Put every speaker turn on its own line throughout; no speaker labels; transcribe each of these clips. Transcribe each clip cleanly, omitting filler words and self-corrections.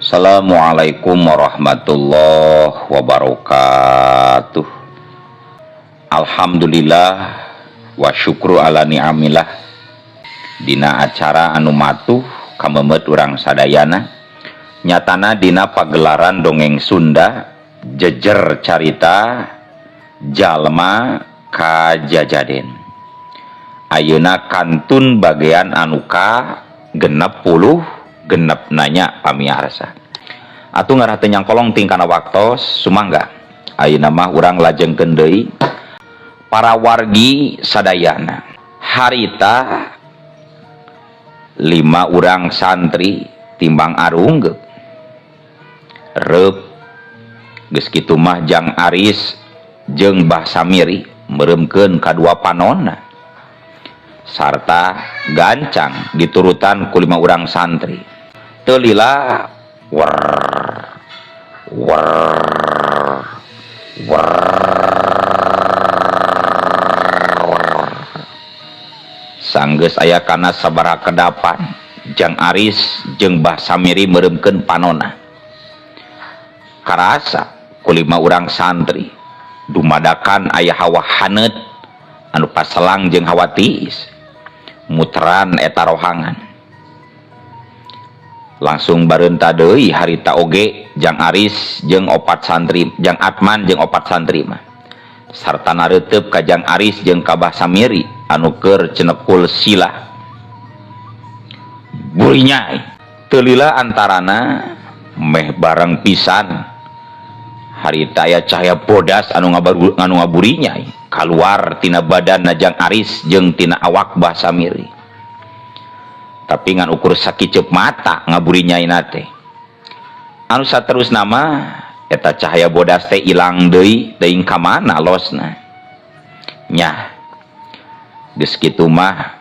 Assalamualaikum warahmatullahi wabarakatuh. Alhamdulillah wa syukru ala ni'amillah. Dina acara anu matuh kamemet urang sadayana, nyatana dina pagelaran dongeng Sunda jejer carita jalma kajajaden. Ayeuna kantun bagian anu ka 60 genep nanya pamiarsa. Atuh ngarah teu nyangkolong ting kana waktos sumangga. Ayeuna mah urang lajengkeun deui para wargi sadayana. Harita 5 urang santri timbang arunggeuk. Reup geus kitu mah Jang Aris jeung Mbah Samiri meureumkeun kadua panonna. Sarta gancang diturutan ku 5 urang santri. Telila sanggeus aya kana sabaraha kedapan Jang Aris jeung Mbah Samiri meureumkeun panonna. Karasa ku 5 urang santri dumadakan aya hawa haneut anu paselang jeung hawa tiis muteran eta rohangan. Langsung bareunta deui harita oge Jang Aris jeung 4 santri, Jang Atman jeung 4 santri mah sarta nareuteub ka Jang Aris jeung ka Mbah Samiri anu keur cenekul sila. Burinya teu lila antarana meh bareng pisan harita aya cahaya bodas anu ngaburinya kaluar tina badanna Jang Aris jeung tina awak Mbah Samiri. Tapi ngan ukur sakicep mata ngaburinya teh anu saterus nama eta cahaya bodas teh ilang deui teuing ka mana losna nya. Geus kitu mah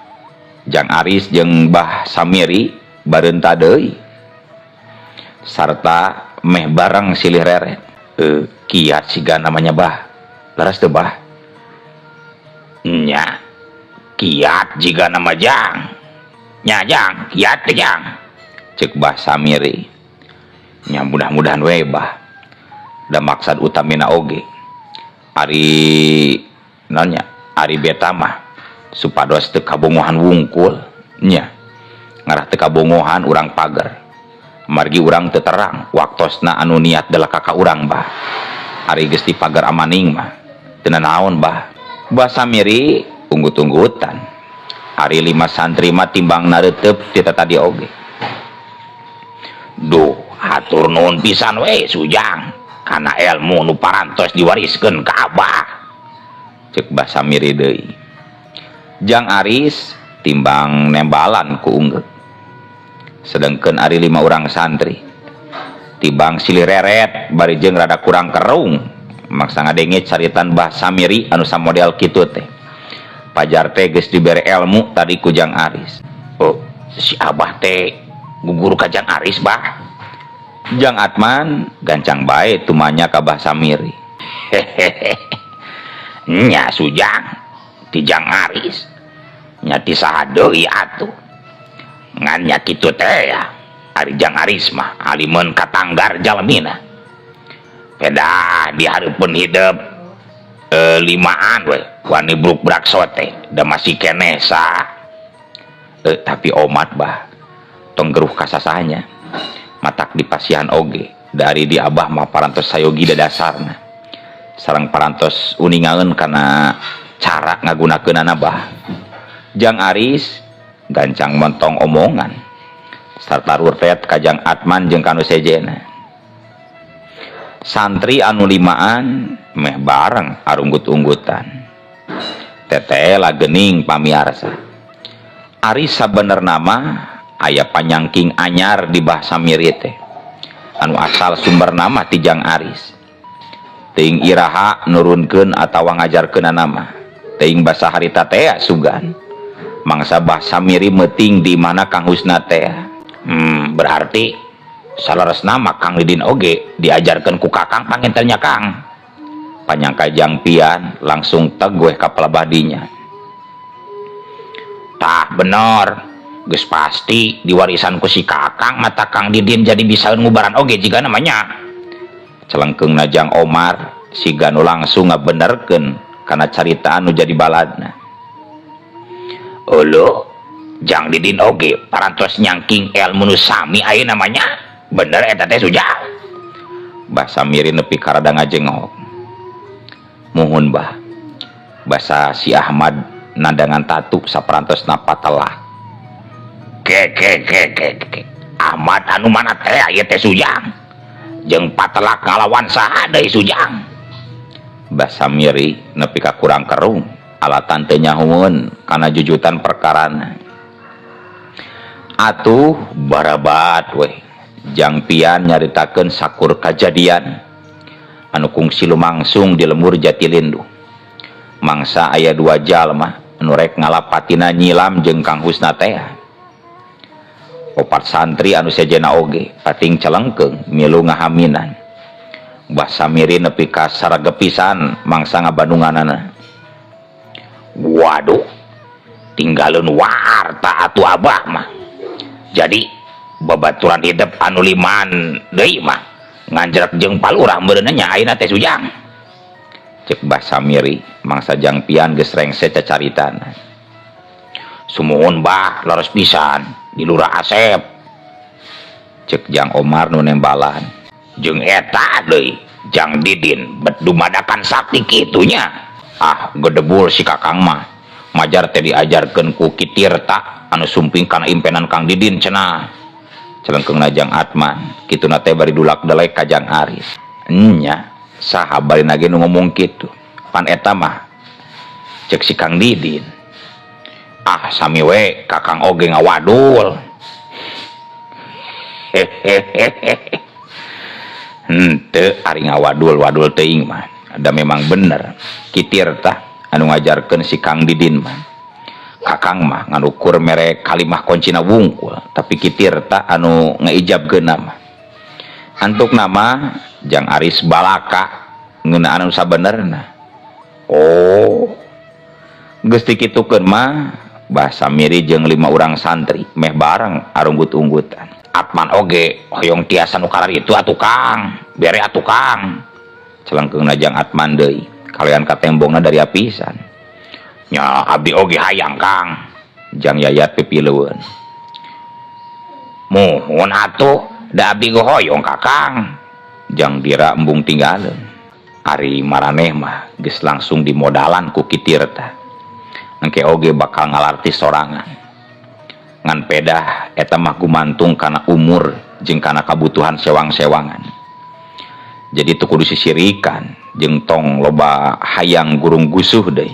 Jang Aris jeung Mbah Samiri bareunta deui sarta meh bareng silih reret. Kiat siga namanya Bah, laras teu Bah? Nya kiat jiga nama Jang. Nya Jang, kiat teh Jang, ceuk Mbah Samiri. Nya mudah-mudahan we Bah, da maksud utamina oge ari nanya ari beta mah supados teu kabongohan wungkul nya. Ngarah teu kabongohan urang pager margi urang teu terang waktosna anu niat delaka ka urang Bah. Ari geus di pager amaning mah teu naon Bah. Mbah Samiri unggut-unggutan. Ari 5 santri mah timbang nareuteub ti tadi oge. Duh, hatur nuhun pisan we Sujang kana ilmu nu parantos diwariskeun ka Abah, ceuk Mbah Samiri deui. Jang Aris timbang nembalan ku unggeuk. Sedengkeun ari 5 urang santri timbang silih reret bari jeung rada kurang kerung maksa ngadenge caritan Mbah Samiri anu samodel kitu teh. Pajar teh geus dibere ilmu tadi ku Jang Aris. Oh, si Abah teh guguru ka Jang Aris Bah. Jang Atman gancang bae tumanya ka Mbah Samiri. Nya Sujang ti Jang Aris nya ti saha deui atuh. Ngan nya kitu teh ya. Ari Jang Aris mah alimeun katanggar jalemina. Peda di hareupeun hidup 5an we wani bruk brakso teh da masih keneh sa. Tapi omat Bah tong geruh kasasahnya matak dipasihan oge dari di Abah mah parantos sayogi dadasarna sareng parantos uningaeun kana cara ngagunakeunana Bah. Jang Aris gancang mentong omongan sarta rurtet ka Jang Atman jeung kanu sejena. Santri anu 5an meh bareng arunggut-unggutan. Teteh lagening pamiarsa. Ari sabenerna mah aya panyangking anyar di Mbah Samiri teh anu asal sumber nama ti Jang Aris. Teuing iraha nurunkeun atawa ngajarkeunana mah teuing basa harita teh sugan. Mangsa Mbah Samiri meuting di mana Kang Husna teh. Berarti salaresna mah Kang Lidin oge diajarkeun ku Kakang pangintennya Kang. Panyangka Jang Pian langsung teguh ka pelabadinya. Tah bener geus pasti diwarisan ku si kakang mata Kang Didin jadi bisa ngubaran oge jika namanya celengkeung najang Omar siga nu langsung ngabenerkeun kana carita anu jadi baladna. Ulu Jang Didin oge parantos nyangking ilmu nu sami aya namanya bener eta teh Sujang. Mbah Samiri nepi ka rada ngajengok. Muhun Mbah, basa si Ahmad nandangan tatu saperantosna patelah. Ke Ahmad anu mana teh aya teh Sujang jeung patelak ngalawan saha deui Sujang. Mbah Samiri nepi ka kurang kerung alatan teu nyahoeun kana jujutan perkarana. Atuh barabat we Jang Pian nyaritakeun sakur kajadian anu kungsi lumangsung di lembur Jatilindu. Mangsa aya 2 jalma anu rek ngalapatina nyilam jeung Kang Husna teh. Opat santri anu sejena oge pating celengkeung milu ngahaminan. Mbah Samiri nepi ka sarege pisan mangsa ngabandunganana. Waduh, tinggalun warta atuh Abah mah. Jadi babaturan hidup anu liman deui mah nganjrek jeung palurah meureunna nya ayeuna teh Sujang. Cek Mbah Samiri mangsa Jang Pian geus rengse cacaritana. Sumuhun Mbah leres pisan di Lurah Asep. Cek Jang Omar nu nembalan. Jeung eta deui Jang Didin bet dumadakan sakti kitunya. Ah gedebul si kakang mah majar teh diajarkeun ku Kitirta anu sumping kana impenan Kang Didin cenah. Celengkeung Jang Atman kituna teh bari dulak-delek ka Jang Aris. Nya saha bari nage nu ngomong kitu pan eta mah cek si Kang Didin. Ah sami we kakang oge ngawadul. Henteu ari ngawadul-wadul teuing mah ada memang bener Kitirta anu ngajarkeun si Kang Didin mah. Kakang mah nganukur mere kalimah koncina wungkul tapi Kitirta anu ngaijabkeun mah. Antuk nama Jang Aris balaka ngeunaan anu sabenerna. Oh geus dikitukeun mah Mbah Samiri jeung 5 urang santri meh bareng arunggut-unggutan. Atman oge hoyong tiasa nu kararitu atuh Kang, bere atuh Kang. Celengkeungna Jang Atman deui kalian katembongna dari apisan. Nya abdi oge hayang Kang. Jang Yayat pipileueun. Muhun atuh da abdi hoyong Kakang. Jang Dira embung tinggaleun. Ari maraneh mah geus langsung dimodalan ku Kitirta. Engke oge bakal ngalarti sorangan. Ngan pedah eta mah gumantung kana umur jeung kana kabutuhan sewang-sewangan. Jadi teu kudu sisirikan jeung tong loba hayang gurung gusuh deui.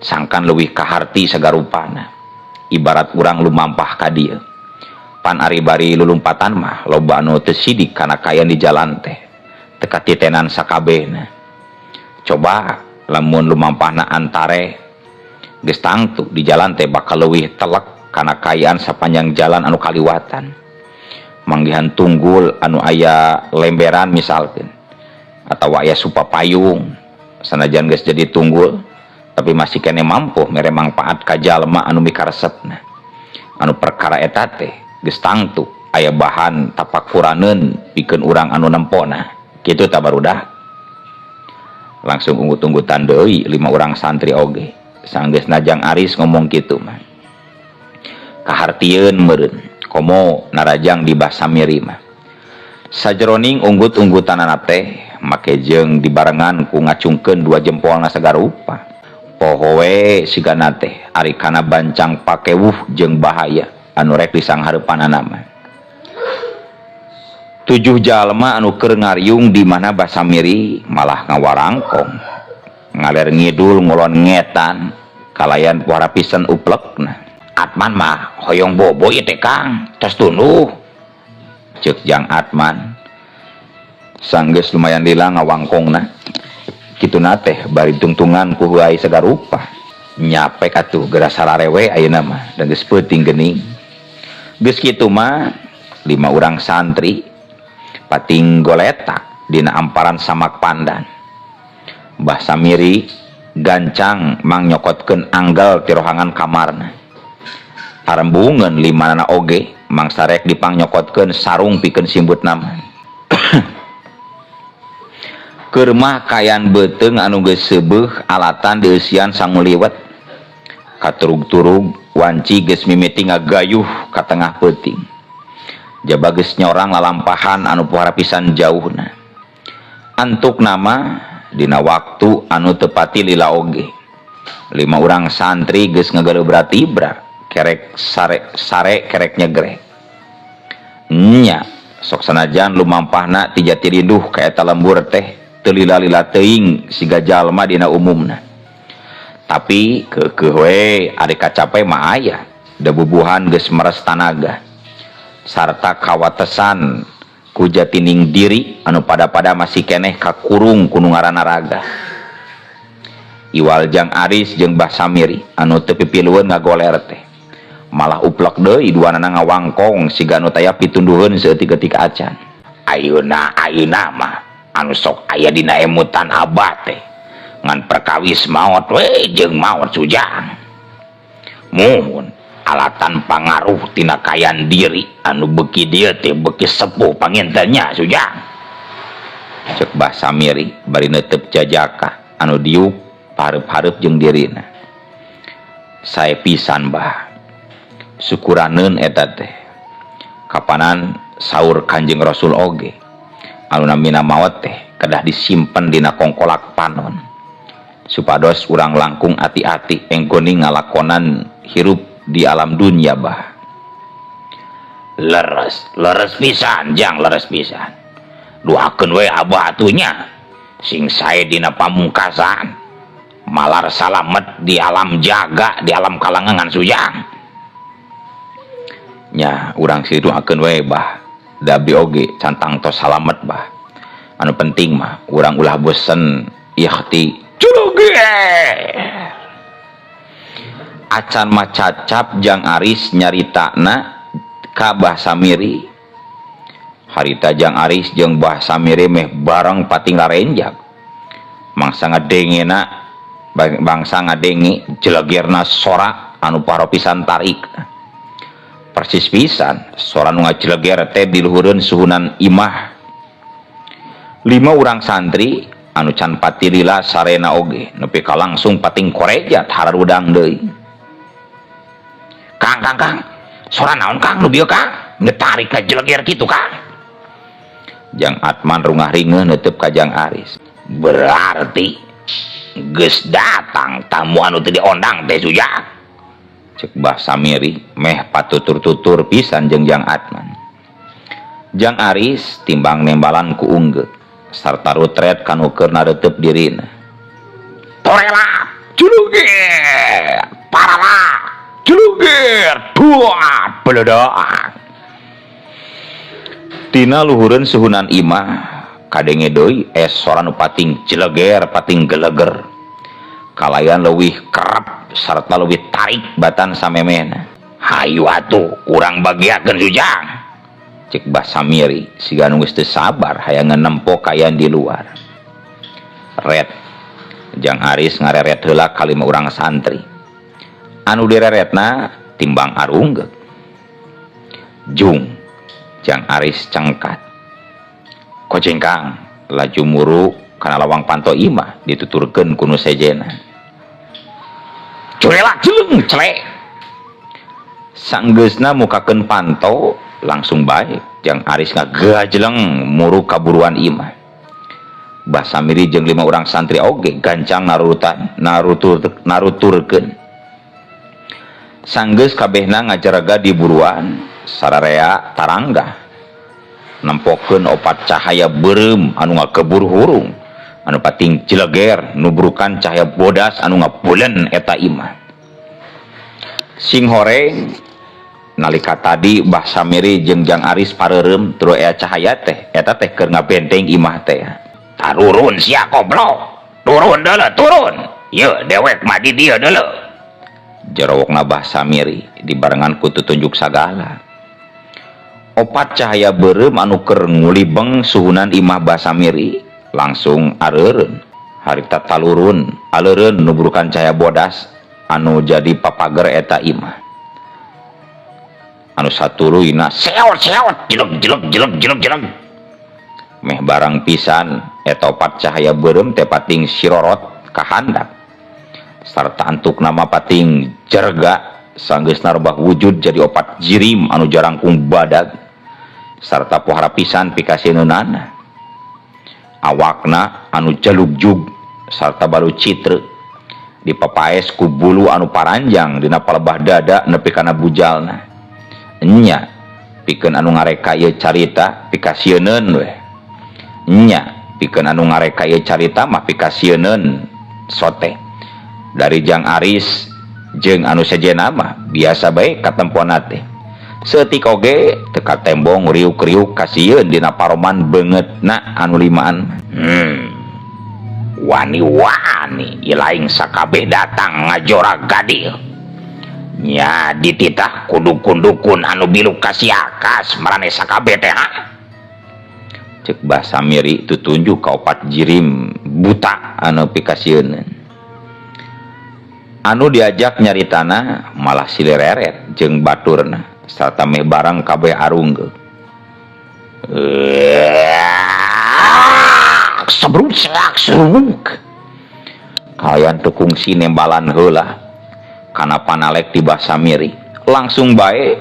Sangkan leuwih kaharti sagarupana. Ibarat urang lumampah ka dieu. Pan ari bari lulumpatan mah loba anu teu sidik kana kayan di jalan teh. Teu katitenan sakabehna. Coba lamun lumampahna antare geus tangtu di jalan teh bakal leuwih telek kana kayaan sapanjang jalan anu kaliwatan. Manggihan tunggul anu aya lemberan misalkeun atawa aya supa payung sanajan geus jadi tunggul tapi masih kene mampu mere mangpaat ka jalma anu mikaresepna. Anu perkara eta teh geus tangtu aya bahan tapakuraneun pikeun urang anu nempona. Kitu ta barudak. Langsung unggut-unggutan deui 5 urang santri oge. Sanggeusna Jang Aris ngomong kitu mah. Kahartieun meureun komo narajang di Mbah Samiri mah. Sajeroning unggut-unggutanana teh make jeung dibarengan ku ngacungkeun 2 jempolna sagarupa. Poho we sigana teh ari kana bancang pakewuh jeung bahaya anu rek disanghareupanana mah. 7 jalma anu keur ngariung di mana Mbah Samiri malah ngawarangkong. Ngaler ngidul ngulon ngetan kalayan pohara pisan uplekna. Atman mah hoyong bobo ieu teh Kang, tos tunduh. Ceuk Jang Atman. Sanggeus lumayan lila ngawangkongna. Kituna teh bari tungtungan ku huai sagarupa. Nyapek atuh geura sararewe ayeuna mah da geus peuting geuning. Geus kitu mah 5 urang santri pating goleta dina amparan samak pandan. Mbah Samiri gancang mang nyokotkeun anggal ti rohangan kamarna. arembungan limanana oge mangsa rek dipangnyokoteun sarung pikeun simbut nama. Keur mah kayan beteung anu geus seubeuh alatan dieusian sanguliwet katurug-turug wanci geus mimiti ngagayuh ka tengah peuting. Jaba geus nyorang lalampahan anu pohara pisan jauhna. Antuk nama dina waktu anu tepati lila oge. 5 urang santri geus ngageureubra-tibra kerek sare kerek nyegrek. Nya sok sanajan lumampahna ti jati rinduh ka eta lembur teh teu lila-lila teuing siga jalma dina umumna. Tapi keukeuh we ari kacape mah aya da bubuhan geus meres tanaga sarta kawatesan ku jatining diri anu pada-pada masih keneh kakurung ku nu ngaranna raga. Iwal Jang Aris jeung Mbah Samiri anu teu pipilueun ngagoler teh malah uplek deui duanana ngawangkong siga anu taya pitunduheun saeutik-eutik acan. Ayeuna mah anu sok aya dina emutan abah teh ngan perkawis maot we jeung maot sujang. Muhun alatan pangaruh tina kayan diri anu beuki dieu teh beuki sepuh pangintennya sujang. Ceuk Mbah Samiri bari neuteup jajaka anu diuk pareup-hareup jeung dirina. Sae pisan Mbah. Syukuraneun eta teh. Kapanan saur Kanjeng Rasul oge anu namina maot teh kedah disimpen dina kongkolak panon. Supados urang langkung ati-ati enggoning ngalakonan hirup di alam dunia bah. Leres pisan Jang, leres pisan. Duakeun we abah atunya sing sae dina pamungkasan malar salamet di alam jaga di alam kalangan sujang. Nya urang si duakeun we bah da abdi oge cantang tos salamet bah. Anu penting mah urang ulah bosen ikhti culuge. Acan mah cacap Jang Aris nyaritakna ka Mbah Samiri. Harita Jang Aris jeung Mbah Samiri meh bareng pating larenjak. Mangsa ngadengena bangsa ngadenge jelegerna sora anu paro pisan tarik. Persis pisan sora nu ngajeleger teh di luhureun suhunan imah. 5 urang santri anu can pati lila sarena oge nepi ka langsung pating korejat harudang deui. Kang, sora naon Kang nu dieu Kang? Ngetarik ka jeleger kitu Kang. Jang Atman rungah ringeuh neuteub ka Jang Aris. Berarti geus datang tamu anu teu diondang teh sujang. Ceuk Mbah Samiri meh patutur-tutur pisan jeung Jang Atman. Jang Aris timbang nembalan ku unggeuh sarta rutret kanu keur nareuteup dirina. Torela, juluger, parala, juluger, buat beledak. Tina luhureun suhunan imah kadenge deui sora nu pating jeleger pating geleger. Kalayan leuwih kerep sarta leuwih tarik batan samemena. Hayu atuh urang bagiakeun sujang. Cek Mbah Samiri siga nu geus teu sabar hayang nempo kayan di luar. Ret Jang Aris ngareret heula ka 5 urang santri. Anu direretna timbang arunggeuk. Jung Jang Aris cengkat. Koceng Kang laju muru kana lawang panto imah dituturkeun ku nu sejena. Curelak jeung celek. Sanggeusna mukakeun panto langsung baik Jang Aris ngagajleng muru kaburuan imah. Mbah Samiri jeung 5 urang santri oge gancang naruturkeun. Sanggeus kabehna ngajaraga di buruan sararea tarangga nempokeun opat cahaya beureum anu ngakebur hurung anu pating jeleger nubrukan cahaya bodas anu ngapuleun eta imah. Sing horeng nalika tadi Mbah Samiri jeung Jang Aris pareureum turu aya cahaya teh eta teh keur ngabenteng imah teh. Tarurun sia goblok, turun deuleu turun, yeuh dewek mah di dieu deuleu, jerowokna Mbah Samiri dibarengan ku tutunjuk sagala. Opat cahaya beureum anu keur ngulibeng suhunan imah Mbah Samiri langsung areureun harita talurun aleureun nubrukan cahaya bodas anu jadi papager eta imah. anu satuluyna seot-seot jelek meh barang pisan eta opat cahaya beureum teh pating sirorot ka handap sarta antuk nama pating jerga sanggeusna robah wujud jadi opat jirim anu jarangkung badag sarta pohara pisan pikasieunana awakna anu jalugjug sarta balu citre dipapaes ku bulu anu paranjang dina palebah dada nepi kana bujalna nya pikeun anu ngareka ieu carita pikasieun we nya pikeun anu ngareka ieu carita mah pikasieun sote dari Jang Aris jeung anu sejenna mah biasa bae katemponna teh seutik oge teka tembong riuk-riuk kasieun dina paroman beungeutna anu limaan wani-wani ilaing sakabeh datang ngajora gadil nya dititah kundukun anu bilu kasiakas marane sakabeh teh cek basa miri tutunjuk ka opat jirim buta anu pikasieun anu diajak nyaritana malah silireret jeung baturna sarta meh barang kabeh arunggeul sebruk kayan tukung si nembalan heula kana panalek di basa miri langsung bae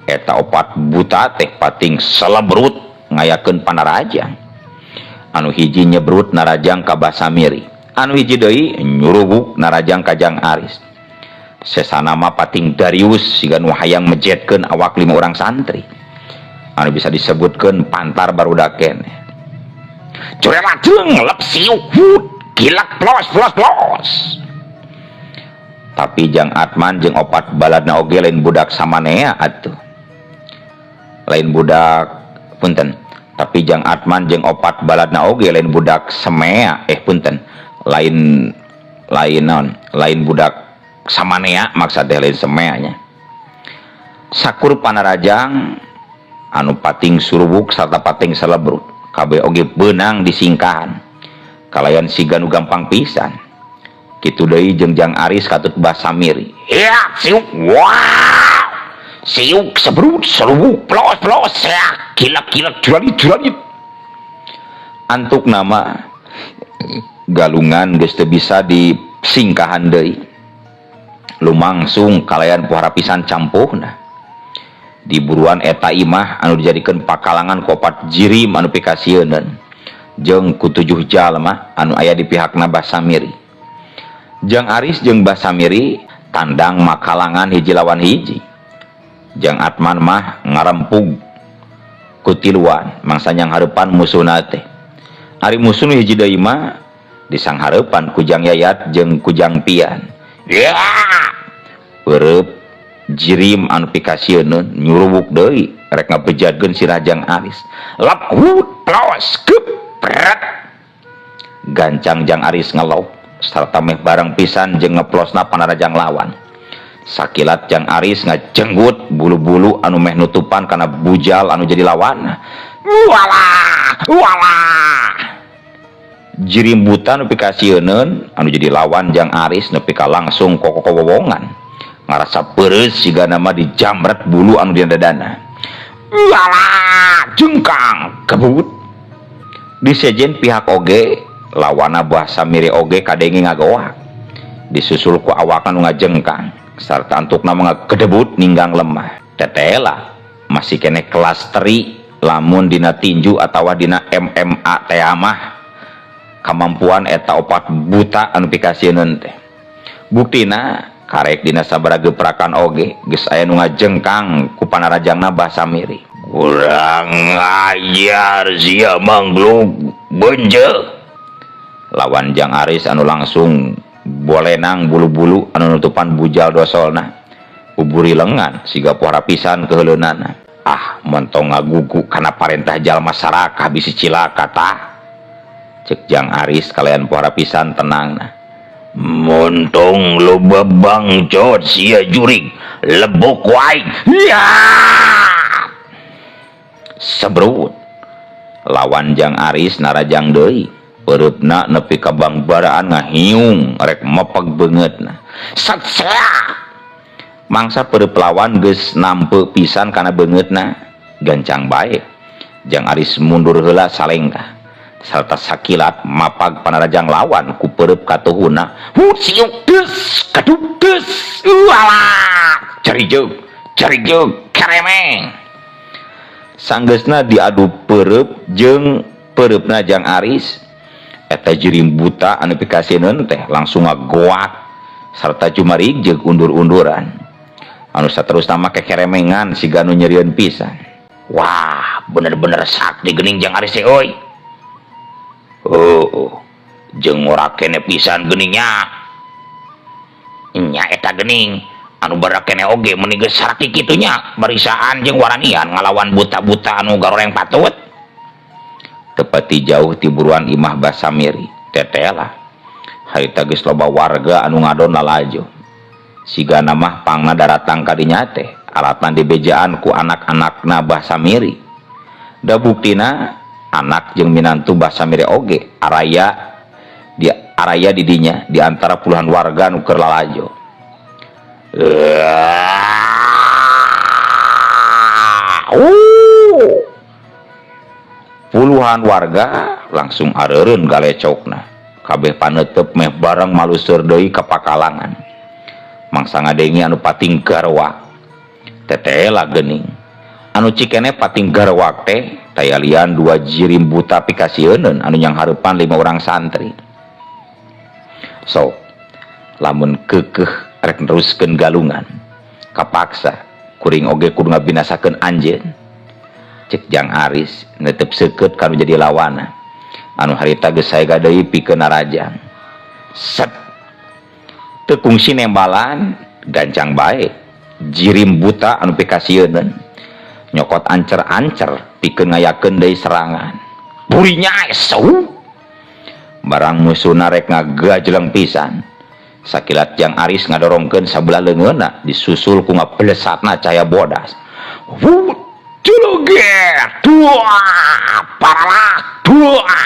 eta opat buta teh pating selebrut ngayakeun panarajang anu hiji nyebrut narajang ka basa miri anu hiji deui nyurubuk narajang ka Jang Aris sesana mah pating Darius siga nu hayang mejetkeun awak 5 orang santri anu bisa disebutkeun pantar barudak keneh curelajeng lep siuk gilak plos tapi Jang Atman jeung opat baladna oge lain budak samanea atuh lain budak punten tapi Jang Atman jeung opat baladna oge lain budak semea punten lain budak samanea maksudnya lain semeanya sakur panarajang anu pating surubuk sarta pating selebrut kabeh oge beunang disingkahan kalayan siga nu gampang pisan kitu deui jeung Jang Aris katut basa miri ya siuk wow siuk sebrut selubuk plos ya kilak jualit antuk nama galungan geus teu bisa disingkahan deui lumangsung kalayan pohara pisan campuhna di buruan eta imah anu dijadikeun pakalangan ku opat jirim anu pikasieun jeung ku 7 jalma anu aya di pihakna basa miri Jang Aris jeung basa miri tandang makalangan hiji lawan hiji Jang Atman mah ngarempug ku tiluan mangsa nyang hareupan musuhna teh ari musuh hiji deui mah disanghareupan ku Jang Yayat jeung ku Jang Pian ya eueup jirim anu pikasieun nyurubuk deui rek ngabejadkeun sirah Jang Aris lap hut plos kepret gancang Jang Aris ngelok sarta meh barang pisan jeung ngeplosna panarajang lawan sakilat Jang Aris ngajenggut bulu-bulu anu meh nutupan kana bujal anu jadi lawan walah jirim buta nu pikasieun anu jadi lawan Jang Aris nepi ka langsung kokok-wowongan ngarasa peureus siga nama dijamret bulu anu dina dadana walah jengkang kebut disejen pihak oge lawana basa miri oge kadenge ngagoak disusul ku awak anu ngajengkang sarta antukna ngagedebut ninggang lemah tetela masih kene kelas teri lamun dina tinju atawa dina MMA teh mah kamampuan eta opat buta anu pikasieun teh buktina karek dina sabaraha geprakan oge geus aya nu ngajengkang ku panarajangna basa miri kurang ajar sia manglug benjel lawan Jang Aris anu langsung bolenang bulu-bulu anu nutupan bujal dosolna uburi lengan siga pohara pisan keheuleunan montong ngagugu kana parentah jalma sarakah bisi cilaka tah cek Jang Aris kalian pohara pisan tenangna montong loba bangcot sia jurig lebok wae ya sebrut lawan Jang Aris narajang deui pereupna nepi ka bangbaraan ngahiung rek mepeg beungeutna satsea mangsa perepelawan geus nampe pisan kana beungeutna gancang bae Jang Aris mundur heula salengkah sarta sakilat mapag panarajang lawan ku pereup katuhuna siuk deus kaduk deus ulah carijeg karemeng sanggeusna diadu pereup jeung pereupna Jang Aris eta jirim buta anu pikasieun teh langsung ngagoak sarta jumarig jeung undur-unduran anu saterusna make keremengan siga anu nyerieun pisan. Wah bener-bener sakti geuning Jang Aris teh euy. Jeung ora kene pisan geuningnya nya eta geuning anu barak kene oge meuni geus sarati kitu nya barisaan jeung waranian ngalawan buta-buta anu garoreng patut tepati jauh ti buruan imah Basamiri tetela harita geus loba warga anu ngadon lalajo sigana mah pangna daratang ka dinya teh alatna dibejaan ku anak-anakna Basamiri da buktina anak jeung minantu Basamiri oge araya di dinya di antara puluhan warga nu keur lalajo. Puluhan warga langsung areureun galecokna kabeh paneuteup meh bareng maluseur deui ka pakalangan mangsa ngadengi anu pating garwak tetela geuning anu cikene pating garwak teh tayalian dua jirim buta pikasieun anu nyang hareupan 5 orang santri. So lamun keukeuh rek neruskeun galungan kapaksa kuring oge kudu ngabinasakeun anjeun cek Jang Aris netep seukeut kanu jadi lawana anu harita geus saega deui pikeun narajang set teu kungsi nembalan gancang bae jirim buta anu pikasieun nyokot ancer-ancer pikeun ngayakeun deui serangan burinya esau barang musuhna rek ngagajleng pisan sakilat Jang Aris ngadorongkeun sabelah leungeunna disusul ku ngablesatna cahaya bodas juluger dua paralak dua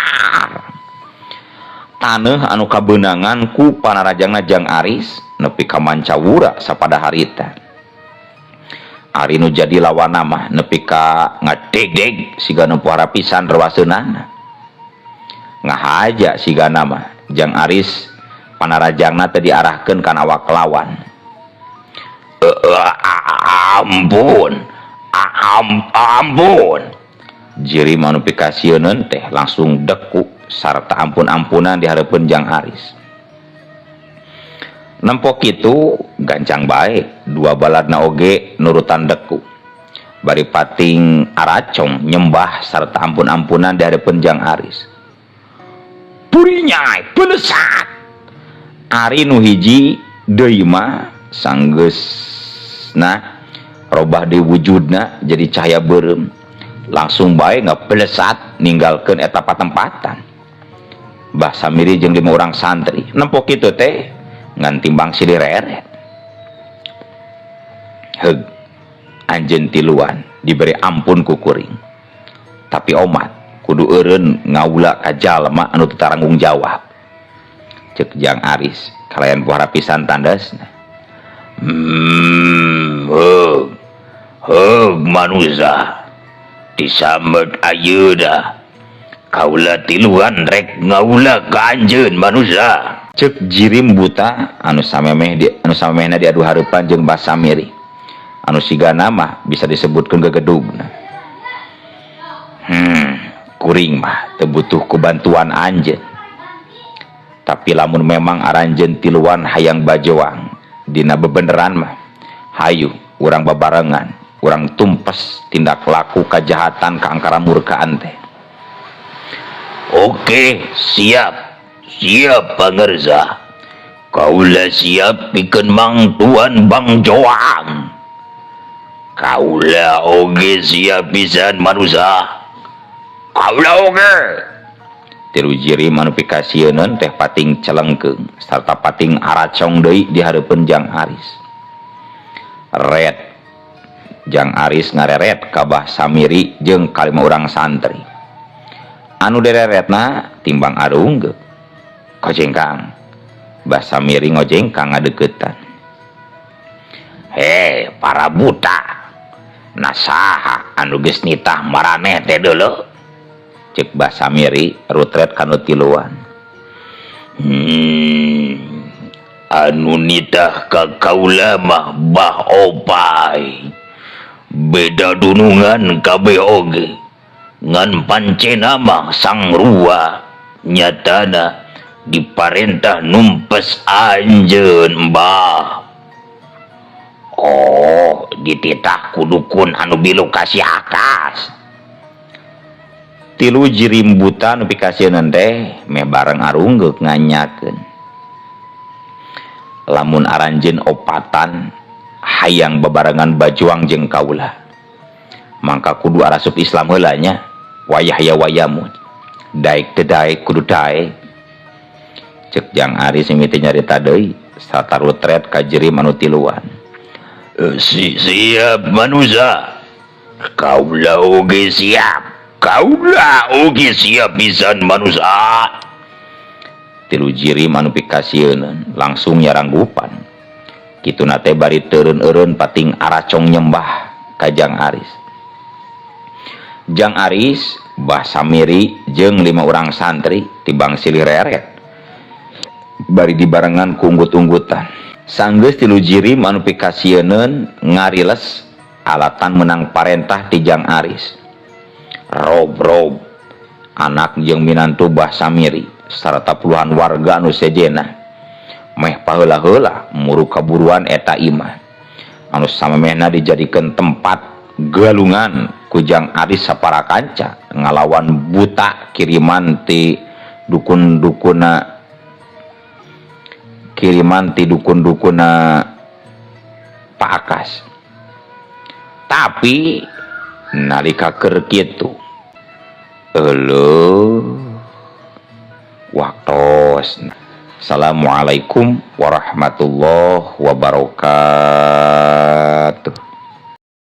taneuh anu kabeunangan ku panarajangna Jang Aris nepi ka mancawura sapada harita ari nu jadi lawana mah nepi ka ngadegdeg siga nempuh harapisan rewaseunana ngahaja sigana mah Jang Aris panarajangna teh diarahkeun kana awak lawan. Ampun jirim anu pikasieun teh langsung deku sarta ampun-ampunan di hareupeun Jang Aris. Nempok kitu gancang bae dua baladna oge nurutan deku bari pating aracong nyembah sarta ampun-ampunan di hareupeun Jang Aris. Purinya pelesat ari nu hiji deui mah sanggeusna robah di wujudna jadi cahaya beureum langsung bae ngapelesat ninggalkeun eta patempatan Basamiri jeung 5 orang santri nempok kitu teh ngan timbang silireret heug anjeun tiluan diberi ampun ku kuring tapi omat kudu eureun ngaula ka jalma anu teu taranggung jawab cek Jang Aris kalayan puara pisan tandasna heug manusia disambeut ayeuna kaula tiluan rek ngaula ka anjeun manusia cek jirim buta anu samemehna diadu hareupan jeung Basamiri anu sigana mah bisa disebutkeun gegedugna kuring mah teu butuh kubantuan anjeun tapi lamun memang aranjeun tiluan hayang bajoang dina bebeneran mah hayu urang babarengan urang tumpes tindak laku kajahatan ka angkara murkaan teh. Oke siap pangerza kaula siap pikeun Mang Tuan Bang Joang kaula oge siap pisan manusia kaula oge tilu jirim anu pikasieun teh pating celengkeung sarta pating aracong deui di hareupeun Jang Aris. Red Jang Aris ngareret ka Basamiri jeung ka 5 urang santri anu dereretna timbang arunggeuk kojengkang Basamiri ngojengkang ngadeuketan He para buta, nasaha anu geus nitah maraneh teh deuleu, cek Mbah Samiri rutret kanu tiluan. Anu nitah ka kaula mah Bah Opai, beda dunungan kabeh oge, ngan pancena mah sang rua nyatana diparentah numpes anjeun Mbah. Oh, dititah ku dukun anu bilu kasih akas. Tilu jirimbutan pikasieun teh meh bareng arunggeuk nganyakeun. Lamun aranjeun opatan hayang bebarengan bajuang jeung kaula, mangka kudu arasup Islam heula nya, wayah ya wayamu. Daek teu daek kudu daek. Cek Jang Aris mimiti nyarita deui sarta rutret ka jirim anu tiluan. Siap manusia, kaula oge siap, kaula oge siap pisan manusia. Tilu jirim anu pikasieun langsung nyaranggupan. Kituna teh bari teureun-eureun pating aracong nyembah ka Jang Aris. Jang Aris, Mbah Samiri jeung 5 urang santri tibang silih reret bari dibarengan ku unggut-unggutan. Sanggeus tilu jirim anu pikasieun ngariles alatan menang parentah ti Jang Aris. Rob anak jeung minantu Mbah Samiri sarta puluhan warga anu sejena meh paheula-heula muru kaburuan eta imah anu samemehna dijadikeun tempat galungan ku Jang Aris saparakanca ngalawan buta kiriman ti dukun-dukuna Pak Akas. Tapi nalika keur kitu waktosna. Assalamualaikum warahmatullahi wabarakatuh.